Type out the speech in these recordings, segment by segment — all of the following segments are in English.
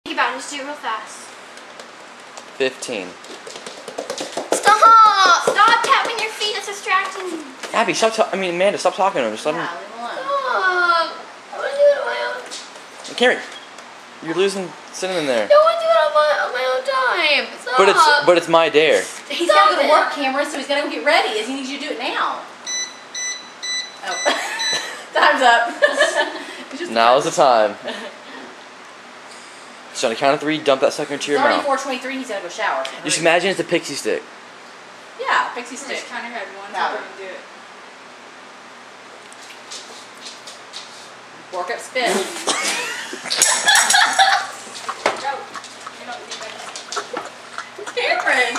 Think about it, just do it real fast. 15. Stop! Stop tapping your feet, that's distracting. Abby, stop Amanda, stop talking to him. Just let him. Stop! I want to do it on my own. Carrie, you're losing cinnamon there. I want to do it on my own time. Stop! But it's my dare. He's got to go to work, Cameron, so he's got to go get ready. He needs you to do it now. Oh. Time's up. Now's the time. So on the count of 3, dump that sucker into your mouth. 4:23. He's got to go shower. Just imagine it's a pixie stick. Yeah, pixie stick. Just kind of had one, so Louder. do it. Work up spin. Cameron!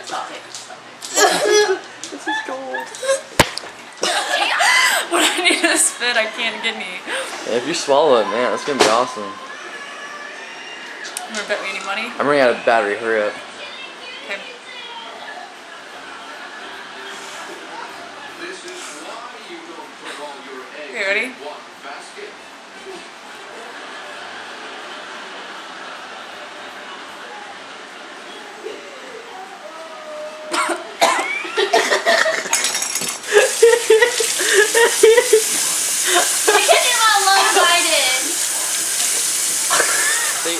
Stop it. This is gold. When I need to spit, I can't get any. Yeah, if you swallow it, man, that's gonna be awesome. You wanna bet me any money? I'm running out of battery. Hurry up. Okay. Okay, ready?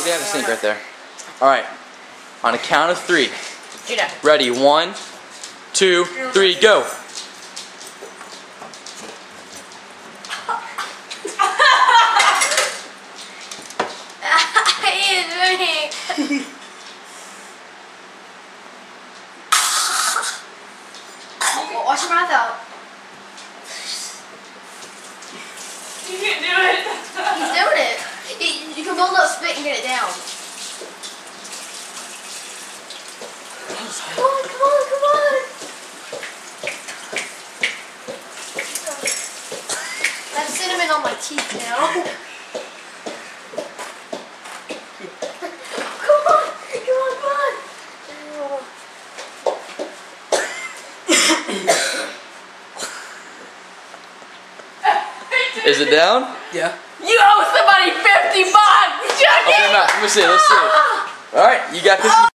They have a sink right there. Alright. On a count of 3. Judah. Ready? 1, 2, 3, go! Wash your mouth out. You can't do it. He's doing it. You can build up spit and get it down. Come on, come on, come on. I have cinnamon on my teeth now. Come on, come on, come on. Is it down? Yeah. You owe somebody $50! Okay, Matt, let me see, let's see. Alright, you got 50